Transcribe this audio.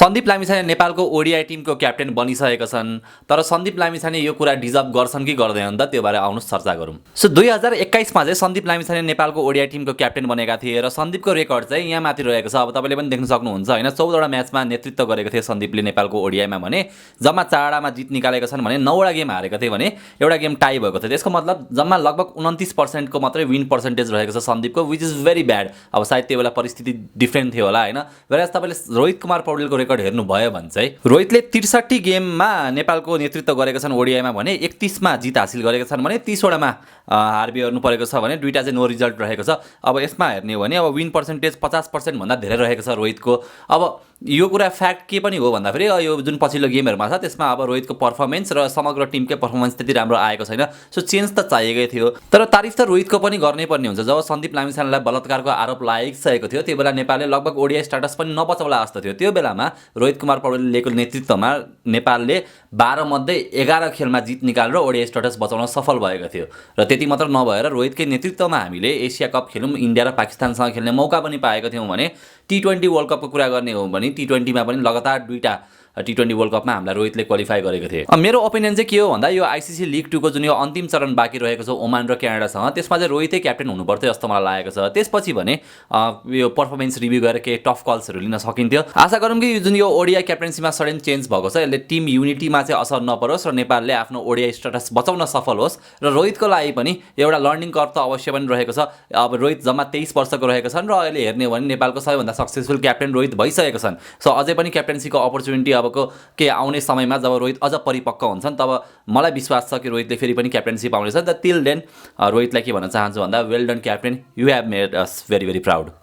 सन्दीप लामिछाने नेपालको ओडिआई टिमको क्याप्टेन बनिसकेका छन्, तर सन्दीप लामिछाने यो कुरा डिजर्भ गर्छन् कि गर्दैनन् त त्यो बारे आउनुहोस् चर्चा गरौँ। सो 2021मा चाहिँ सन्दीप लामिछाने नेपालको ओडिआई टिमको क्याप्टेन बनेका थिए र सन्दीपको रेकर्ड चाहिँ यहाँ माथि रहेको छ। अब तपाईँले पनि देख्न सक्नुहुन्छ होइन, 14वटा म्याचमा नेतृत्व गरेको थिए सन्दीपले नेपालको ओडिआईमा भने जम्मा 4वटामा जित निकालेका छन् भने 9वटा गेम हारेका थिए भने एउटा गेम टाई भएको थियो। त्यसको मतलब जम्मा लगभग 29% को मात्रै विन पर्सेन्टेज रहेको छ सन्दीपको, विच इज भेरी ब्याड। अब सायद त्यो बेला परिस्थिति डिफ्रेन्ट थियो होला होइन। वेरएज तपाईँले रोहित कुमार पौडेलको रेकर्ड हेर्नुभयो भने चाहिँ रोहितले 63 गेममा नेपालको नेतृत्व गरेका छन् ओडिआईमा भने 31मा जित हासिल गरेका छन् भने 30वटामा हार बिहोर्नु परेको छ भने 2टा चाहिँ नो रिजल्ट रहेको छ। अब यसमा हेर्ने हो भने अब विन पर्सेन्टेज 50% भन्दा धेरै रहेको छ रोहितको। अब यो कुरा फ्याक्ट के पनि हो भन्दाखेरि यो जुन पछिल्लो गेमहरूमा छ त्यसमा अब रोहितको पर्फर्मेन्स र समग्र टिमकै पर्फर्मेन्स त्यति राम्रो आएको छैन। सो चेन्ज त चाहिएकै थियो, तर तारिफ त रोहितको पनि गर्नै पर्ने हुन्छ। जब सन्दीप लामिछानेलाई बलात्कारको आरोप लागिसकेको थियो त्यो बेला नेपालले लगभग ओडिआई स्ट्याटस पनि नबचाउला जस्तो थियो। त्यो बेलामा रोहित कुमार पौडेलको नेतृत्वमा नेपालले 12 मध्ये 11 खेलमा जित निकालेर ओडिआई स्ट्याटस बचाउन सफल भएको थियो। र त्यति मात्र नभएर रोहितकै नेतृत्वमा हामीले एसिया कप खेल्यौँ, इन्डिया र पाकिस्तानसँग खेल्ने मौका पनि पाएको थियौँ भने T20 वर्ल्ड कपको कुरा गर्ने हो भने T20मा पनि लगातार 2टा T20 वर्ल्ड कपमा हामीलाई रोहितले क्वालिफाई गरेको थिए। मेरो ओपिनियन चाहिँ के हो भन्दा यो आइसिसी लिग 2 को जुन यो अन्तिम चरण बाँकी रहेको छ ओमान र क्यानाडासँग, त्यसमा चाहिँ रोहितै क्याप्टेन हुनुपर्थ्यो जस्तो मलाई लागेको छ। त्यसपछि भने यो पर्फर्मेन्स रिभ्यू गरेर केही टफ कल्सहरू लिन सकिन्थ्यो। आशा गरौँ कि जुन यो ओडिआई क्याप्टेन्सीमा सडन चेन्ज भएको छ यसले टिम युनिटीमा चाहिँ असर नपरोस् र नेपालले आफ्नो ओडिआई स्ट्याटस बचाउन सफल होस्। र रोहितको लागि पनि एउटा लर्निङ कर्भ त अवश्य पनि रहेको छ। अब रोहित जम्मा 23 वर्षको रहेका छन् र अहिले हेर्ने हो भने नेपालको सबैभन्दा सक्सेसफुल क्याप्टेन रोहित भइसकेका छन्। सो अझै पनि क्याप्टेन्सीको अपर्च्युनिटी अबको के आउने समयमा जब रोहित अझ परिपक्व हुन्छन् तब मलाई विश्वास छ कि रोहितले फेरि पनि क्याप्टेन्सी पाउनेछ। द टिल देन रोहितलाई के भन्न चाहन्छु भन्दा well done captain, you have made us very very proud.